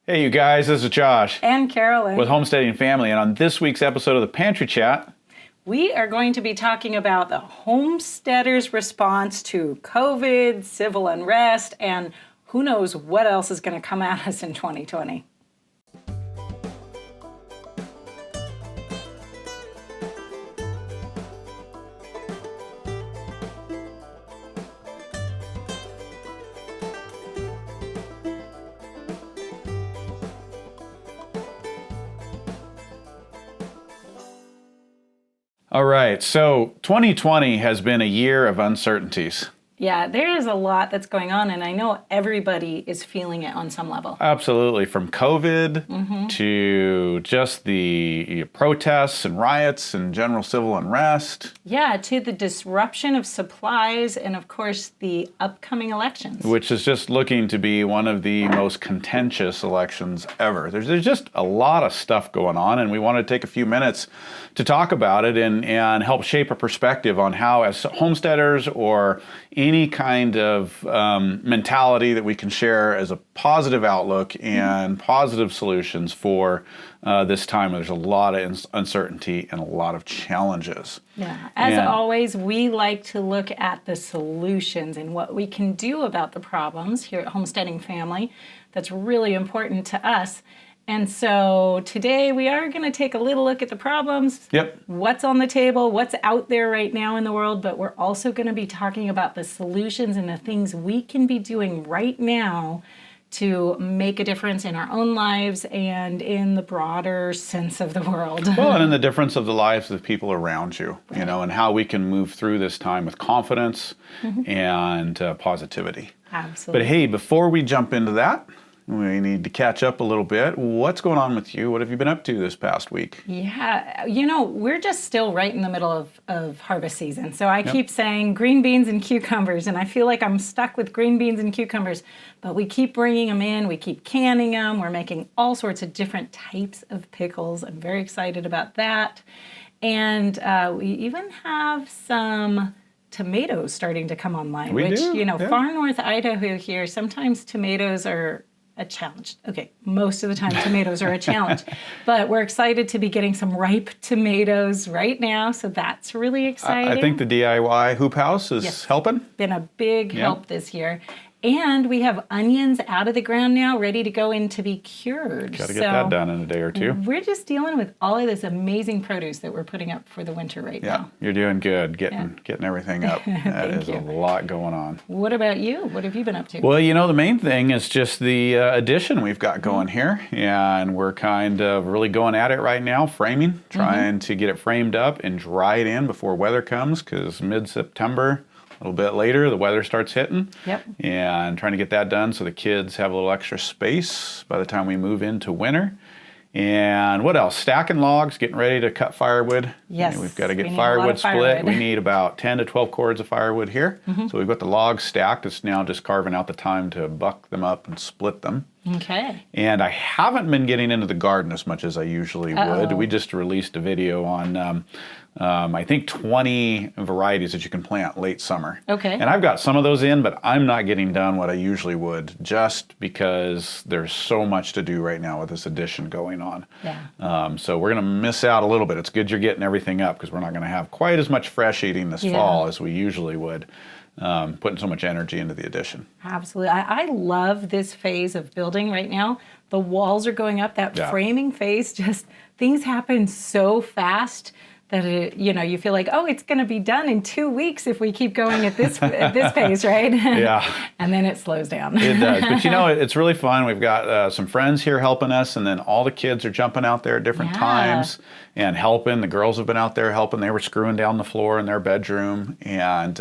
Hey you guys, this is Josh and Carolyn with Homesteading Family, and on this week's episode of the Pantry Chat, we are going to be talking about the homesteaders' response to COVID, civil unrest, and who knows what else is going to come at us in 2020. all right, so 2020 has been a year of uncertainties. Yeah, there is a lot that's going on, and I know everybody is feeling it on some level. Absolutely, from COVID to just the protests and riots and general civil unrest. Yeah, to the disruption of supplies and, of course, the upcoming elections. Which is just looking to be one of the most contentious elections ever. There's just a lot of stuff going on, and we want to take a few minutes to talk about it and help shape a perspective on how, as homesteaders or any kind of mentality that we can share as a positive outlook and positive solutions for this time where there's a lot of uncertainty and a lot of challenges. Yeah, as always, we like to look at the solutions and what we can do about the problems here at Homesteading Family. That's really important to us. And so today we are going to take a little look at the problems, what's on the table, what's out there right now in the world, but we're also going to be talking about the solutions and the things we can be doing right now to make a difference in our own lives and in the broader sense of the world. Well, and in the difference of the lives of the people around you, you know, and how we can move through this time with confidence and positivity. Absolutely. But hey, before we jump into that, we need to catch up a little bit. What's going on with you? What have you been up to this past week? Yeah, you know, we're just still right in the middle of harvest season. So I keep saying green beans and cucumbers, and I feel like I'm stuck with green beans and cucumbers. But we keep bringing them in. We keep canning them. We're making all sorts of different types of pickles. I'm very excited about that. And we even have some tomatoes starting to come online, far north Idaho here, sometimes tomatoes are a challenge. Okay, most of the time tomatoes are a challenge, but we're excited to be getting some ripe tomatoes right now, so that's really exciting. I think the DIY hoop house is helping. Been a big help this year. And we have onions out of the ground now, ready to go in to be cured. Got to get that done in a day or two. We're just dealing with all of this amazing produce that we're putting up for the winter right now. Yeah, you're doing good, getting everything up. That is a lot going on. What about you? What have you been up to? Well, you know, the main thing is just the addition we've got going here. And we're kind of really going at it right now, framing, trying to get it framed up and dry it in before weather comes, because mid-September, a little bit later, the weather starts hitting. And trying to get that done so the kids have a little extra space by the time we move into winter. And what else? Stacking logs, getting ready to cut firewood. Yes. We've got to get firewood split. We need about 10 to 12 cords of firewood here. So we've got the logs stacked. It's now just carving out the time to buck them up and split them. Okay. And I haven't been getting into the garden as much as I usually would. We just released a video on, I think, 20 varieties that you can plant late summer. Okay. And I've got some of those in, but I'm not getting done what I usually would, just because there's so much to do right now with this addition going on. So we're going to miss out a little bit. It's good you're getting everything up, because we're not going to have quite as much fresh eating this fall as we usually would. Putting so much energy into the addition. Absolutely. I love this phase of building right now. The walls are going up. That framing phase, just things happen so fast that you feel like, oh, it's going to be done in 2 weeks if we keep going at this pace, right? And then it slows down. It does. But it's really fun. We've got some friends here helping us, and then all the kids are jumping out there at different times and helping. The girls have been out there helping. They were screwing down the floor in their bedroom. And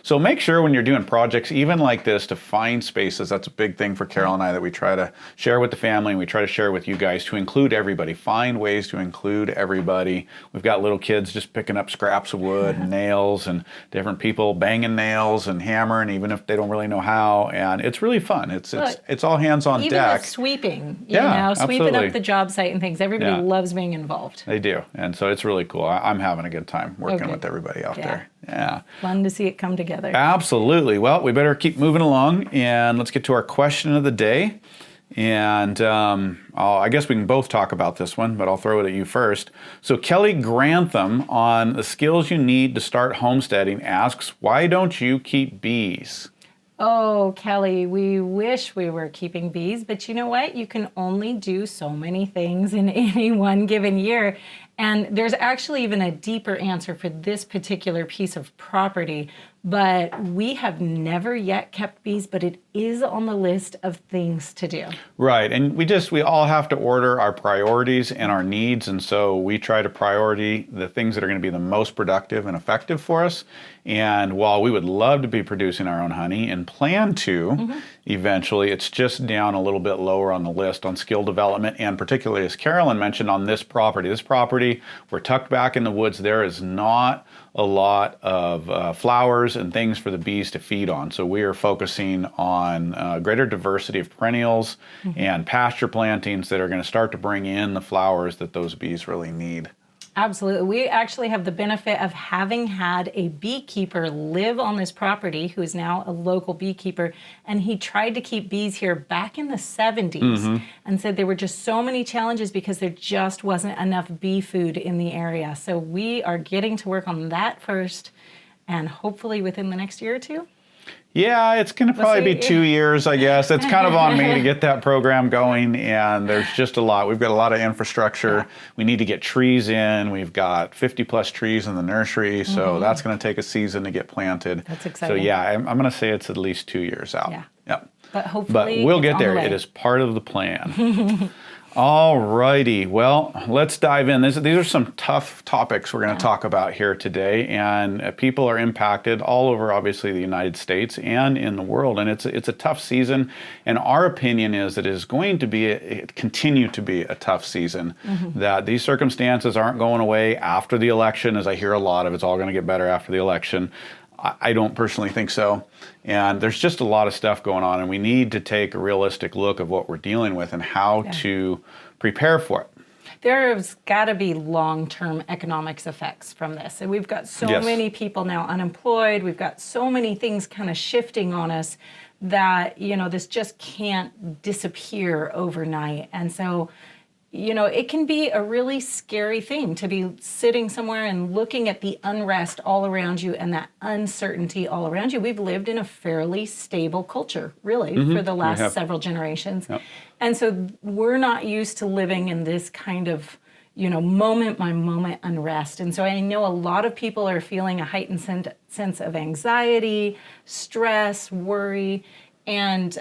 so make sure when you're doing projects, even like this, to find spaces. That's a big thing for Carol and I that we try to share with the family, and we try to share with you guys, to include everybody. Find ways to include everybody. We've got little kids just picking up scraps of wood and nails, and different people banging nails and hammering, even if they don't really know how. And it's really fun. It's all hands on even deck. Even sweeping, sweeping absolutely. Up the job site and things. Everybody loves being involved. They do. And so it's really cool. I'm having a good time working with everybody out there. Yeah. Fun to see it come together. Absolutely. Well, we better keep moving along, and let's get to our question of the day. And I guess we can both talk about this one, but I'll throw it at you first. So Kelly Grantham on the skills you need to start homesteading asks, why don't you keep bees? Oh, Kelly, we wish we were keeping bees, but you know what? You can only do so many things in any one given year. And there's actually even a deeper answer for this particular piece of property, but we have never yet kept bees, but it is on the list of things to do. Right, and we all have to order our priorities and our needs, and so we try to priority the things that are going to be the most productive and effective for us. And while we would love to be producing our own honey and plan to eventually, it's just down a little bit lower on the list on skill development, and particularly, as Carolyn mentioned, on this property. This property, we're tucked back in the woods. There is not a lot of flowers and things for the bees to feed on. So we are focusing on greater diversity of perennials and pasture plantings that are going to start to bring in the flowers that those bees really need. Absolutely. We actually have the benefit of having had a beekeeper live on this property who is now a local beekeeper, and he tried to keep bees here back in the 70s and said there were just so many challenges because there just wasn't enough bee food in the area. So we are getting to work on that first, and hopefully within the next year or two. Yeah, it's going to probably be 2 years, I guess. It's kind of on me to get that program going, and there's just a lot. We've got a lot of infrastructure. Yeah. We need to get trees in. We've got 50 plus trees in the nursery, so that's going to take a season to get planted. That's exciting. So yeah, I'm going to say it's at least 2 years out. Yeah. Yep. But hopefully we'll get there. It is part of the plan. All righty. Well, let's dive in. These are some tough topics we're going to talk about here today, and people are impacted all over, obviously, the United States and in the world, and it's a tough season, and our opinion is that it is going to continue to be a tough season, that these circumstances aren't going away after the election, as I hear a lot of. It's all going to get better after the election. I don't personally think so. And there's just a lot of stuff going on, and we need to take a realistic look of what we're dealing with and how to prepare for it. There's got to be long-term economics effects from this. And we've got so many people now unemployed. We've got so many things kind of shifting on us that, this just can't disappear overnight. And so, it can be a really scary thing to be sitting somewhere and looking at the unrest all around you and that uncertainty all around you. We've lived in a fairly stable culture, really, for the last several generations. Yep. And so we're not used to living in this kind of, moment by moment unrest. And so I know a lot of people are feeling a heightened sense of anxiety, stress, worry, and,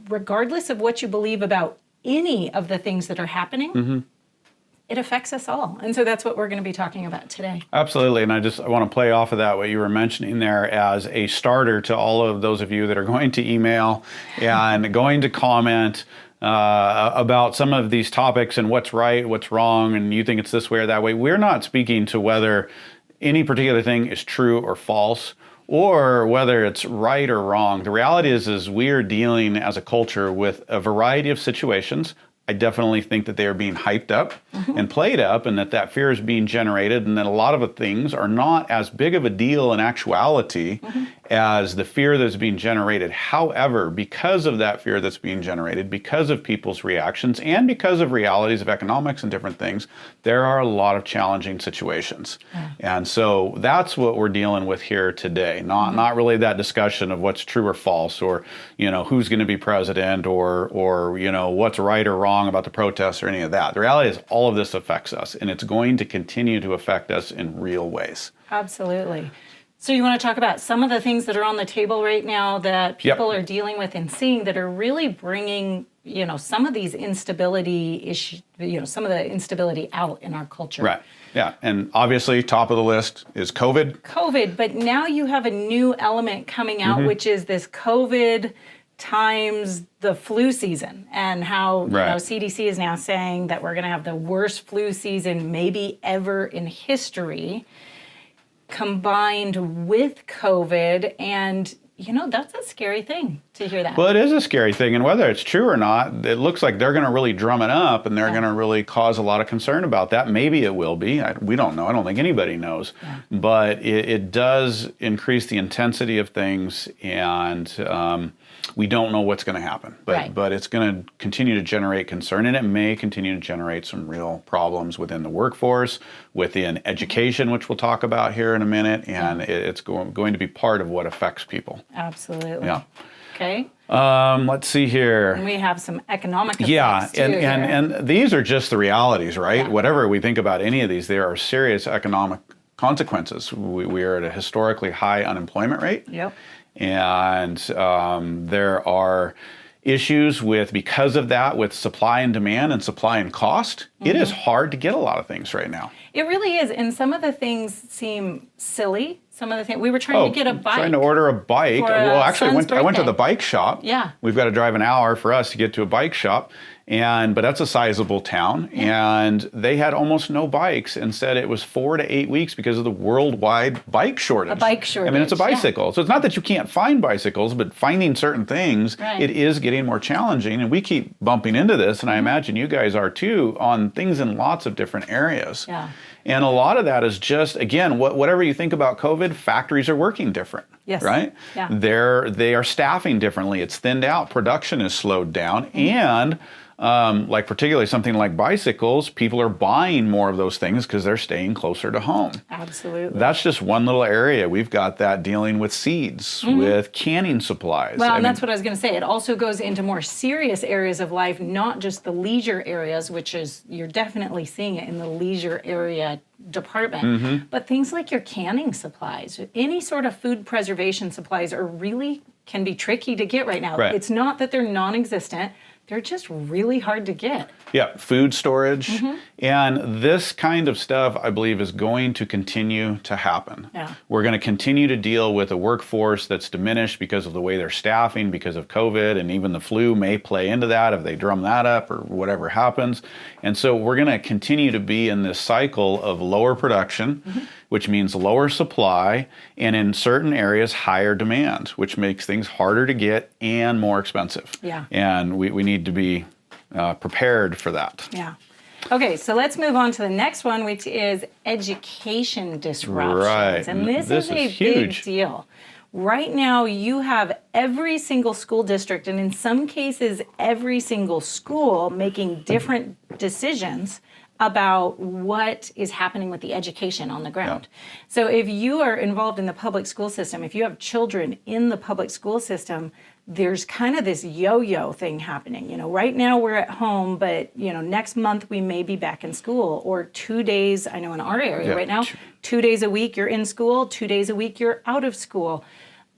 regardless of what you believe about any of the things that are happening, it affects us all. And so that's what we're going to be talking about today. Absolutely. And I want to play off of that, what you were mentioning there, as a starter to all of those of you that are going to email and going to comment about some of these topics and what's right, what's wrong, and you think it's this way or that way. We're not speaking to whether any particular thing is true or false, or whether it's right or wrong. The reality is we are dealing as a culture with a variety of situations. I definitely think that they are being hyped up and played up, and that fear is being generated, and that a lot of the things are not as big of a deal in actuality as the fear that's being generated. However, because of that fear that's being generated, because of people's reactions, and because of realities of economics and different things, there are a lot of challenging situations. And so that's what we're dealing with here today. Not really that discussion of what's true or false, or who's going to be president, or what's right or wrong about the protests, or any of that. The reality is all of this affects us, and it's going to continue to affect us in real ways. Absolutely. So you want to talk about some of the things that are on the table right now that people are dealing with and seeing that are really bringing, some of these instability issues, some of the instability out in our culture. Right. Yeah. And obviously, top of the list is COVID. But now you have a new element coming out, which is this COVID times the flu season, and how CDC is now saying that we're going to have the worst flu season maybe ever in history, combined with COVID. And that's a scary thing. to hear that. Well, it is a scary thing, and whether it's true or not, it looks like they're going to really drum it up, and they're going to really cause a lot of concern about that. Maybe it will be. We don't know. I don't think anybody knows. Yeah. But it does increase the intensity of things, and we don't know what's going to happen. But it's going to continue to generate concern, and it may continue to generate some real problems within the workforce, within education, which we'll talk about here in a minute, and it's going to be part of what affects people. Absolutely. Yeah. Okay. Let's see here. And we have some economic effects too, and these are just the realities, right? Yeah. Whatever we think about any of these, there are serious economic consequences. We are at a historically high unemployment rate. Yep. And there are issues because of that, with supply and demand and supply and cost. It is hard to get a lot of things right now. It really is. And some of the things seem silly. Some of the things, we were trying to get a bike. Trying to order a bike. Well, actually, I went to the bike shop. Yeah. We've got to drive an hour for us to get to a bike shop. But that's a sizable town. Yeah. And they had almost no bikes and said it was 4 to 8 weeks because of the worldwide bike shortage. A bike shortage. I mean, it's a bicycle. Yeah. So it's not that you can't find bicycles, but finding certain things, it is getting more challenging. And we keep bumping into this, and I imagine you guys are too, on things in lots of different areas. Yeah. And a lot of that is just, again, whatever you think about COVID, factories are working different. Yes. Right? Yeah. They are staffing differently. It's thinned out. Production is slowed down. And like particularly something like bicycles, people are buying more of those things because they're staying closer to home. Absolutely. That's just one little area. We've got that dealing with seeds, with canning supplies. Well, and that's what I was going to say. It also goes into more serious areas of life, not just the leisure areas, which is, you're definitely seeing it in the leisure area department, but things like your canning supplies, any sort of food preservation supplies can be tricky to get right now. Right. It's not that they're non-existent. They're just really hard to get. Yeah, food storage. And this kind of stuff, I believe, is going to continue to happen. Yeah. We're going to continue to deal with a workforce that's diminished because of the way they're staffing, because of COVID, and even the flu may play into that if they drum that up or whatever happens. And so we're going to continue to be in this cycle of lower production, which means lower supply, and in certain areas, higher demand, which makes things harder to get and more expensive. Yeah. And we need to be prepared for that. Yeah. Okay, so let's move on to the next one, which is education disruptions. Right. And this is a huge. big deal. Right now, you have every single school district, and in some cases, every single school making different decisions about what is happening with the education on the ground. Yeah. So if you are involved in the public school system, if you have children in the public school system, there's kind of this yo-yo thing happening. You know, right now we're at home, but next month we may be back in school, or 2 days, I know in our area right now, 2 days a week you're in school, 2 days a week you're out of school.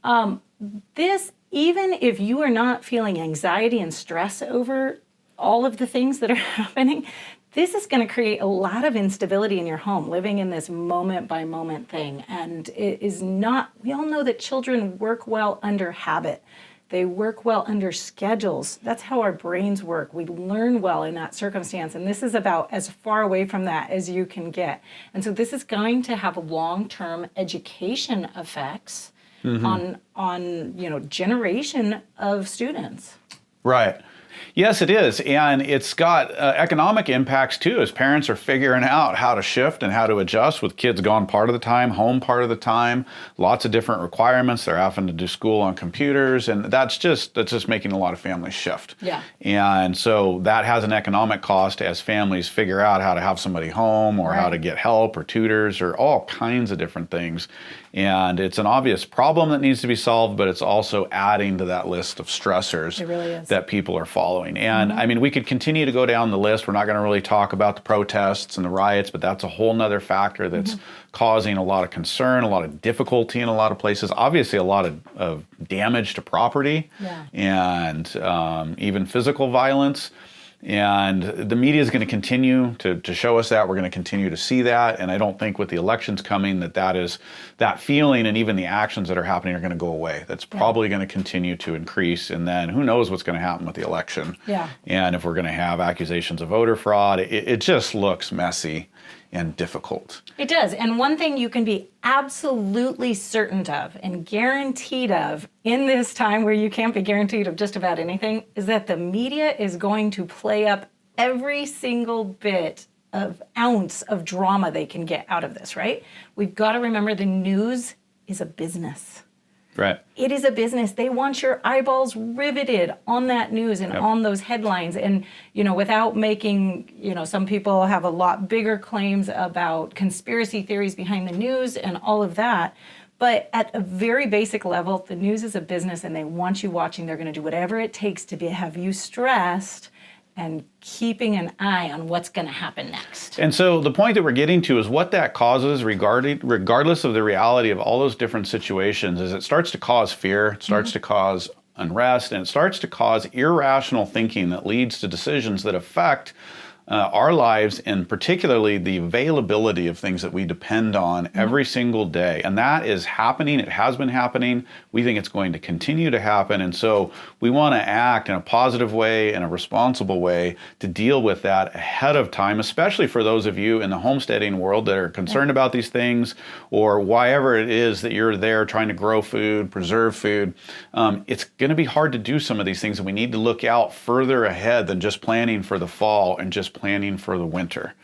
Even if you are not feeling anxiety and stress over all of the things that are happening, this is going to create a lot of instability in your home, living in this moment by moment thing. And it is not, we all know that children work well under habit. They work well under schedules. That's how our brains work. We learn well in that circumstance. And this is about as far away from that as you can get. And so this is going to have long-term education effects on generation of students. Right. Yes, it is. And it's got economic impacts too, as parents are figuring out how to shift and how to adjust with kids gone part of the time, home part of the time, lots of different requirements. They're having to do school on computers, and that's just making a lot of families shift. Yeah. And so that has an economic cost as families figure out how to have somebody home, or how to get help or tutors or all kinds of different things. And it's an obvious problem that needs to be solved, but it's also adding to that list of stressors that people are following. And I mean, we could continue to go down the list. We're not going to really talk about the protests and the riots, but that's a whole nother factor that's causing a lot of concern, a lot of difficulty in a lot of places. Obviously, a lot of damage to property and even physical violence. And the media is going to continue to show us that. We're going to continue to see that. And I don't think with the elections coming that feeling and even the actions that are happening are going to go away. That's probably going to continue to increase. And then who knows what's going to happen with the election. Yeah. And if we're going to have accusations of voter fraud, it just looks messy. and difficult. It does. And one thing you can be absolutely certain of and guaranteed of in this time where you can't be guaranteed of just about anything is that the media is going to play up every single bit of ounce of drama they can get out of this, right? We've got to remember the news is a business. Right. It is a business. They want your eyeballs riveted on that news and on those headlines. And, without making, some people have a lot bigger claims about conspiracy theories behind the news and all of that. But at a very basic level, the news is a business and they want you watching. They're going to do whatever it takes to have you stressed and keeping an eye on what's going to happen next. And so the point that we're getting to is what that causes, regardless of the reality of all those different situations, is it starts to cause fear, it starts to cause unrest, and it starts to cause irrational thinking that leads to decisions that affect our lives, and particularly the availability of things that we depend on every single day. And that is happening. It has been happening. We think it's going to continue to happen. And so we want to act in a positive way and a responsible way to deal with that ahead of time, especially for those of you in the homesteading world that are concerned about these things, or whyever it is that you're there trying to grow food, preserve food. It's going to be hard to do some of these things, and we need to look out further ahead than just planning for the fall and just planning for the winter.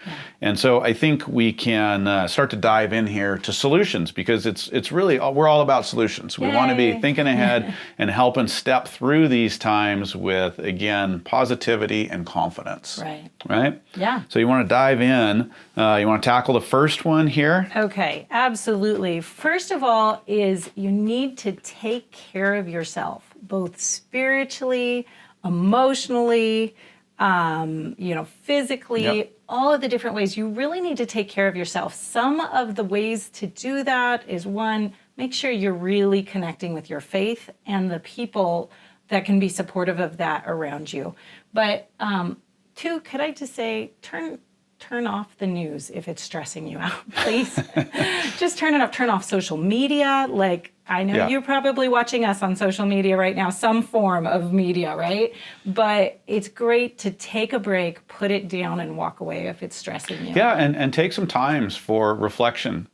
And so I think we can start to dive in here to solutions, because it's really, we're all about solutions. We want to be thinking ahead and helping step through these times with, again, positivity and confidence. Right? Yeah. So you want to dive in. You want to tackle the first one here? Okay, absolutely. First of all is you need to take care of yourself, both spiritually, emotionally, physically, all of the different ways. You really need to take care of yourself. Some of the ways to do that is, one, make sure you're really connecting with your faith and the people that can be supportive of that around you. But two, could I just say, turn off the news if it's stressing you out, please. Just turn it off. Turn off social media. Like, I know you're probably watching us on social media right now, some form of media, right? But it's great to take a break, put it down, and walk away if it's stressing you. Yeah, and take some times for reflection.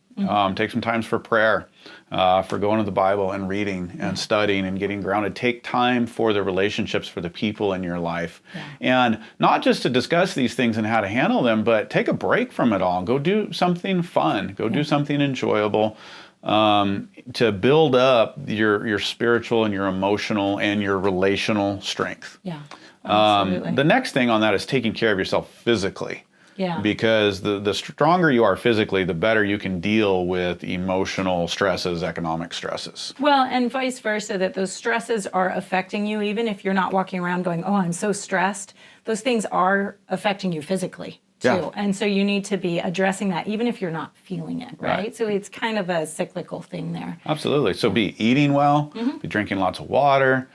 Take some times for prayer, for going to the Bible and reading and studying and getting grounded. Take time for the relationships, for the people in your life. And not just to discuss these things and how to handle them, but take a break from it all. Go do something fun. Go do something enjoyable, to build up your spiritual and your emotional and your relational strength. Yeah, absolutely. The next thing on that is taking care of yourself physically. Yeah. Because the stronger you are physically, the better you can deal with emotional stresses, economic stresses. Well, and vice versa, that those stresses are affecting you, even if you're not walking around going, oh, I'm so stressed. Those things are affecting you physically, too. Yeah. And so you need to be addressing that, even if you're not feeling it, right? So it's kind of a cyclical thing there. Absolutely. So be eating well, be drinking lots of water,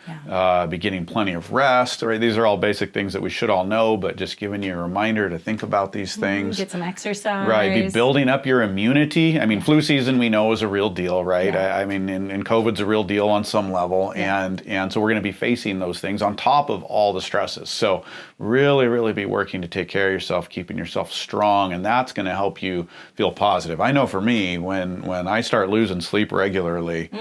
be getting plenty of rest. Right? These are all basic things that we should all know, but just giving you a reminder to think about these things. Get some exercise. Right. Be building up your immunity. I mean, flu season we know is a real deal, right? I mean, and COVID's a real deal on some level. And so we're going to be facing those things on top of all the stresses. So really, really be working to take care of yourself, keeping yourself strong, and that's going to help you feel positive. I know for me, when I start losing sleep regularly,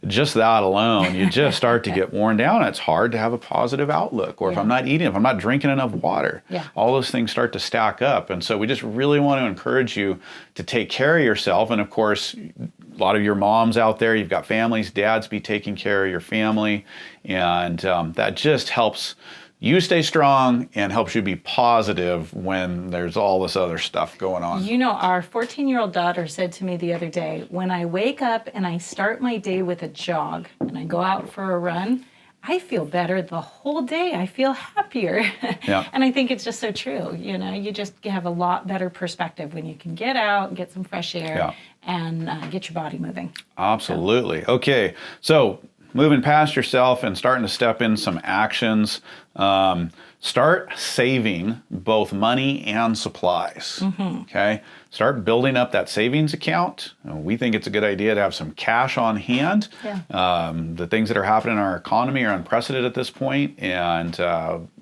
just that alone, you just start to get worn down. It's hard to have a positive outlook. Or if I'm not eating, if I'm not drinking enough water, all those things start to stack up. And so we just really want to encourage you to take care of yourself. And of course, a lot of your moms out there, you've got families, dads, be taking care of your family. And that just helps you stay strong and helps you be positive when there's all this other stuff going on. You know, our 14-year-old daughter said to me the other day, when I wake up and I start my day with a jog and I go out for a run, I feel better the whole day. I feel happier. And I think it's just so true. You know, you just have a lot better perspective when you can get out, get some fresh air, and get your body moving. Absolutely. Okay, so moving past yourself and starting to step in some actions. Start saving both money and supplies. Okay, start building up that savings account. We think it's a good idea to have some cash on hand. The things that are happening in our economy are unprecedented at this point, and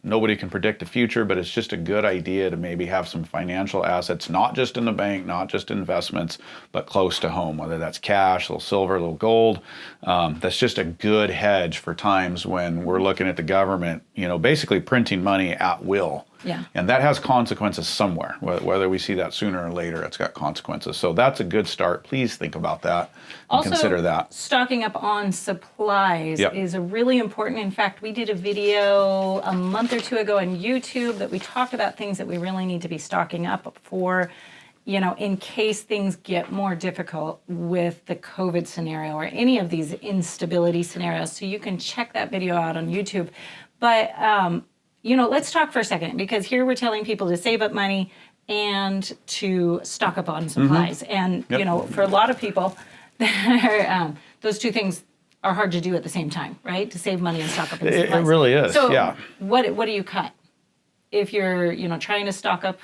nobody can predict the future, but it's just a good idea to maybe have some financial assets, not just in the bank, not just investments, but close to home, whether that's cash, a little silver, a little gold. That's just a good hedge for times when we're looking at the government, basically printing money at will. And that has consequences somewhere, whether we see that sooner or later, it's got consequences. So that's a good start. Please think about that and consider that. Stocking up on supplies is a really important. In fact, we did a video a month or two ago on YouTube that we talked about things that we really need to be stocking up for, in case things get more difficult with the COVID scenario or any of these instability scenarios. So you can check that video out on YouTube. But, let's talk for a second, because here we're telling people to save up money and to stock up on supplies. And, for a lot of people, those two things are hard to do at the same time, right? To save money and stock up on supplies. It really is, so what do you cut? If you're, trying to stock up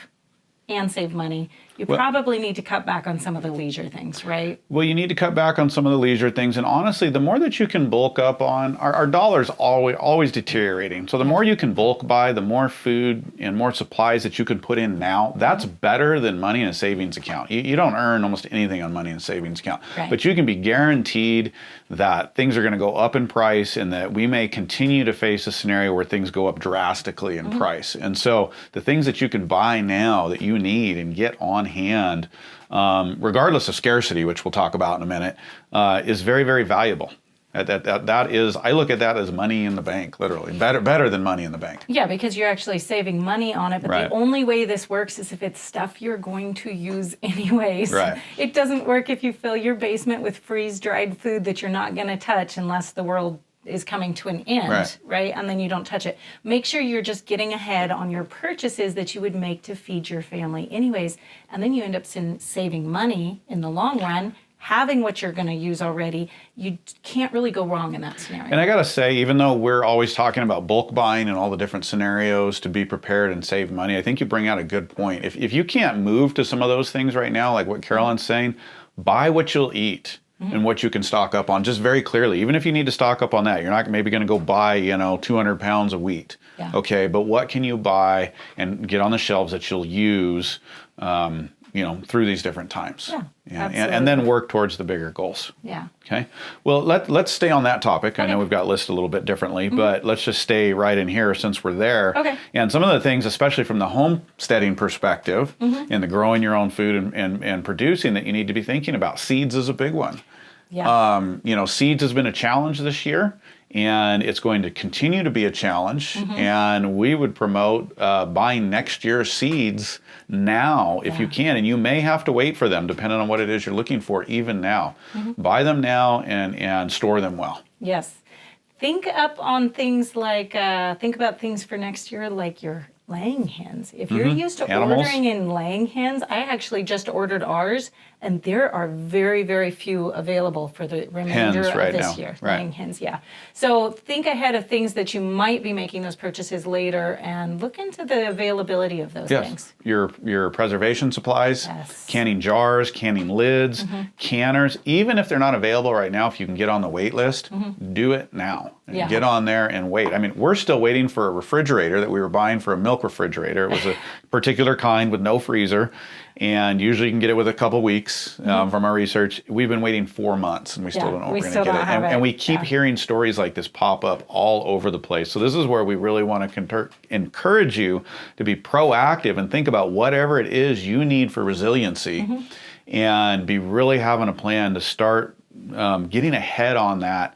and save money, you probably need to cut back on some of the leisure things, right? Well, you need to cut back on some of the leisure things. And honestly, the more that you can bulk up on, our dollar's always deteriorating. So the more you can bulk buy, the more food and more supplies that you can put in now, that's better than money in a savings account. You don't earn almost anything on money in a savings account. But you can be guaranteed that things are going to go up in price, and that we may continue to face a scenario where things go up drastically in price. And so the things that you can buy now that you need and get on hand, regardless of scarcity, which we'll talk about in a minute, is very, very valuable. That is, I look at that as money in the bank, literally. Better than money in the bank. Yeah, because you're actually saving money on it. But the only way this works is if it's stuff you're going to use anyways. It doesn't work if you fill your basement with freeze-dried food that you're not going to touch unless the world is coming to an end, right? And then you don't touch it. Make sure you're just getting ahead on your purchases that you would make to feed your family anyways. And then you end up saving money in the long run, having what you're going to use already. You can't really go wrong in that scenario. And I got to say, even though we're always talking about bulk buying and all the different scenarios to be prepared and save money, I think you bring out a good point. If you can't move to some of those things right now, like what Carolyn's saying, buy what you'll eat. And what you can stock up on, just very clearly. Even if you need to stock up on that, you're not maybe going to go buy 200 pounds of wheat. Okay, but what can you buy and get on the shelves that you'll use through these different times? And then work towards the bigger goals. Okay. Well, let's stay on that topic. I know we've got listed a little bit differently, but let's just stay right in here since we're there. And some of the things, especially from the homesteading perspective and the growing your own food and producing, that you need to be thinking about. Seeds is a big one. Seeds has been a challenge this year, and it's going to continue to be a challenge. And we would promote buying next year's seeds now if you can, and you may have to wait for them depending on what it is you're looking for even now. Buy them now and store them well. Think up on things like, think about things for next year like your laying hens. If you're used to ordering in laying hens, I actually just ordered ours, and there are very, very few available for the remainder of this year. Laying hens, So think ahead of things that you might be making those purchases later, and look into the availability of those things. Your preservation supplies, canning jars, canning lids, canners. Even if they're not available right now, if you can get on the wait list, do it now. Get on there and wait. I mean, we're still waiting for a refrigerator that we were buying for a milk refrigerator. It was a particular kind with no freezer, and usually you can get it with a couple weeks from our research. We've been waiting 4 months, and we still don't know if we're going to get it. And we keep hearing stories like this pop up all over the place. So this is where we really want to encourage you to be proactive and think about whatever it is you need for resiliency, and be really having a plan to start getting ahead on that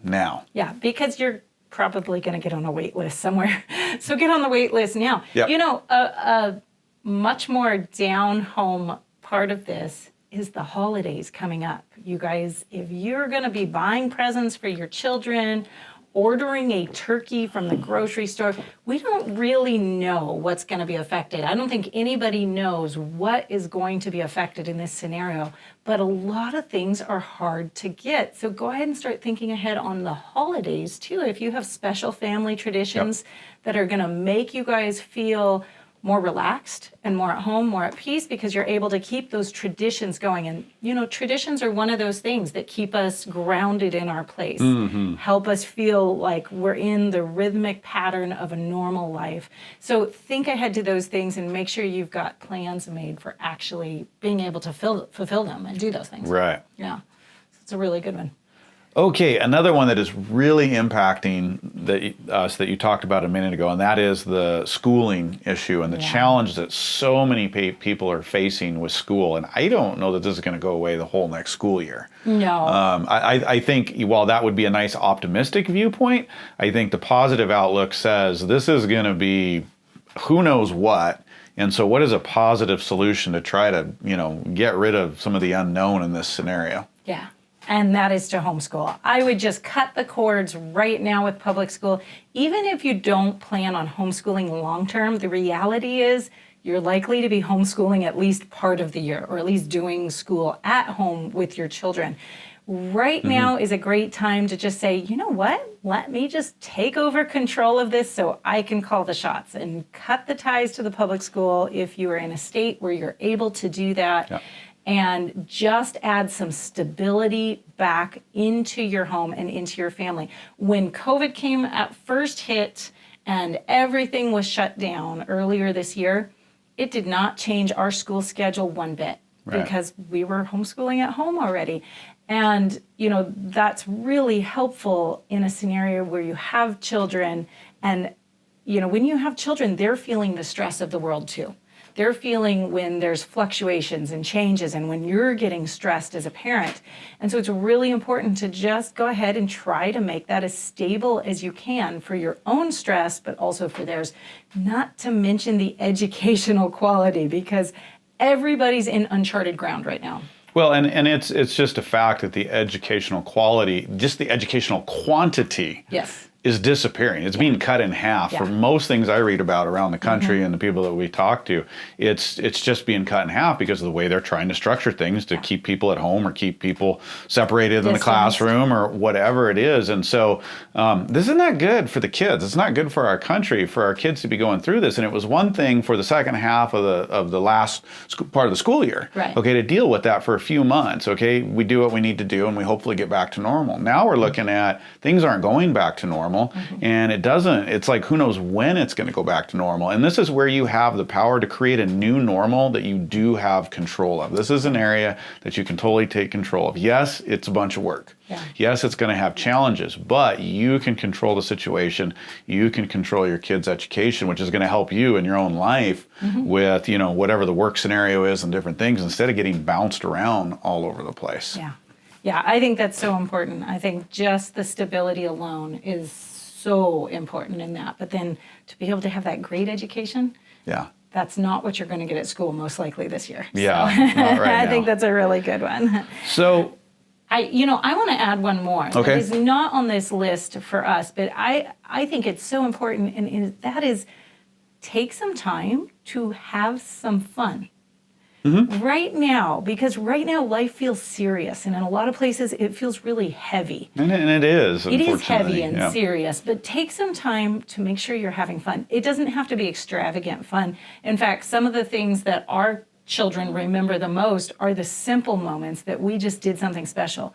now. Because you're probably going to get on a wait list somewhere. So get on the wait list now. A much more down-home part of this is the holidays coming up. You guys, if you're going to be buying presents for your children, ordering a turkey from the grocery store, we don't really know what's going to be affected. I don't think anybody knows what is going to be affected in this scenario, but a lot of things are hard to get. So go ahead and start thinking ahead on the holidays too. If you have special family traditions that are going to make you guys feel more relaxed and more at home, more at peace, because you're able to keep those traditions going. And, traditions are one of those things that keep us grounded in our place, help us feel like we're in the rhythmic pattern of a normal life. So think ahead to those things and make sure you've got plans made for actually being able to fulfill them and do those things. Right. Yeah. So it's a really good one. Okay, another one that is really impacting us that you talked about a minute ago, and that is the schooling issue and the challenge that so many people are facing with school. And I don't know that this is going to go away the whole next school year. No. I think while that would be a nice optimistic viewpoint, I think the positive outlook says this is going to be who knows what. And so what is a positive solution to try to, get rid of some of the unknown in this scenario? Yeah. And that is to homeschool. I would just cut the cords right now with public school. Even if you don't plan on homeschooling long term, the reality is you're likely to be homeschooling at least part of the year, or at least doing school at home with your children. Right now is a great time to just say, you know what? Let me just take over control of this so I can call the shots, and cut the ties to the public school if you are in a state where you're able to do that. Yeah. And just add some stability back into your home and into your family. When COVID first hit and everything was shut down earlier this year, it did not change our school schedule one bit, because we were homeschooling at home already. And, that's really helpful in a scenario where you have children. And, when you have children, they're feeling the stress of the world too. They're feeling when there's fluctuations and changes, and when you're getting stressed as a parent. And so it's really important to just go ahead and try to make that as stable as you can for your own stress, but also for theirs. Not to mention the educational quality, because everybody's in uncharted ground right now. Well, and it's just a fact that the educational quality, just the educational quantity, is disappearing. It's being cut in half. For most things I read about around the country and the people that we talk to, it's just being cut in half because of the way they're trying to structure things to keep people at home or keep people separated in the classroom or whatever it is. And so this is not good for the kids. It's not good for our country, for our kids to be going through this. And it was one thing for the second half of the last part of the school year, okay, to deal with that for a few months. Okay, we do what we need to do and we hopefully get back to normal. Now we're looking at things aren't going back to normal. And it's like who knows when it's going to go back to normal. And this is where you have the power to create a new normal that you do have control of. This is an area that you can totally take control of. Yes, it's a bunch of work. Yes, it's going to have challenges, but you can control the situation. You can control your kids' education, which is going to help you in your own life with, whatever the work scenario is and different things, instead of getting bounced around all over the place. Yeah, I think that's so important. I think just the stability alone is so important in that. But then to be able to have that great education, that's not what you're going to get at school most likely this year. Yeah, so, not right I now. think that's a really good one. So, I want to add one more. Okay. That is not on this list for us, but I think it's so important, and that is take some time to have some fun. Right now, because right now life feels serious, and in a lot of places it feels really heavy. And it is, It is unfortunately. heavy and serious, but take some time to make sure you're having fun. It doesn't have to be extravagant fun. In fact, some of the things that our children remember the most are the simple moments that we just did something special.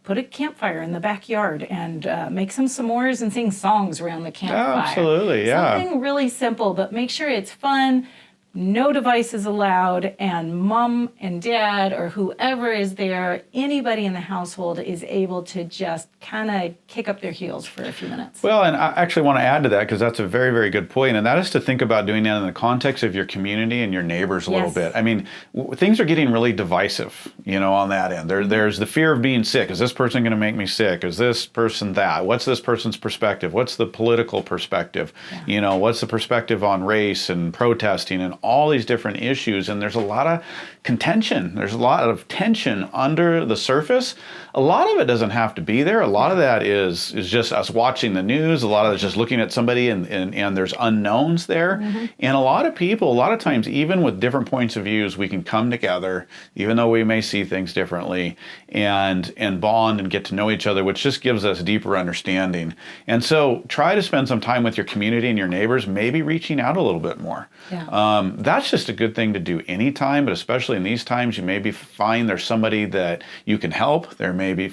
Put a campfire in the backyard and make some s'mores and sing songs around the campfire. Absolutely, yeah. Something really simple, but make sure it's fun. No devices allowed, and mom and dad or whoever is there, anybody in the household is able to just kind of kick up their heels for a few minutes. Well, and I actually want to add to that because that's a very, very good point, and that is to think about doing that in the context of your community and your neighbors a little bit. I mean, things are getting really divisive, on that end. There's the fear of being sick. Is this person going to make me sick? Is this person that? What's this person's perspective? What's the political perspective? What's the perspective on race and protesting and all these different issues, and there's a lot of contention. There's a lot of tension under the surface. A lot of it doesn't have to be there. A lot of that is just us watching the news. A lot of it's just looking at somebody and there's unknowns there. And a lot of people, a lot of times, even with different points of views, we can come together, even though we may see things differently, and bond and get to know each other, which just gives us deeper understanding. And so try to spend some time with your community and your neighbors, maybe reaching out a little bit more. Yeah. That's just a good thing to do anytime, but especially in these times, you maybe find there's somebody that you can help. There may be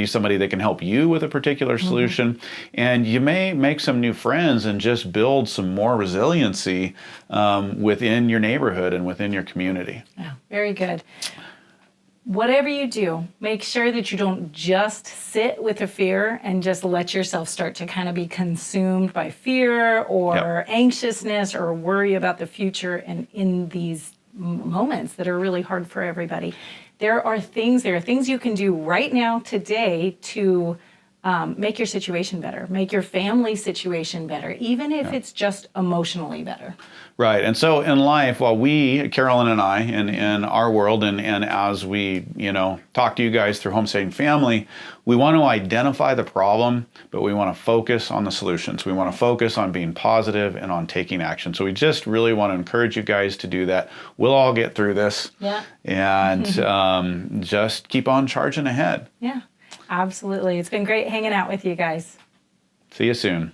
somebody that can help you with a particular solution, and you may make some new friends and just build some more resiliency within your neighborhood and within your community. Yeah, very good. Whatever you do, make sure that you don't just sit with the fear and just let yourself start to kind of be consumed by fear or anxiousness or worry about the future, and in these moments that are really hard for everybody. There are things you can do right now, today, to make your situation better, make your family situation better, even if it's just emotionally better. Right. And so in life, while we, Carolyn and I, in our world, and as we, talk to you guys through Homesteading Family, we want to identify the problem, but we want to focus on the solutions. We want to focus on being positive and on taking action. So we just really want to encourage you guys to do that. We'll all get through this. Yeah. And just keep on charging ahead. Yeah, absolutely. It's been great hanging out with you guys. See you soon.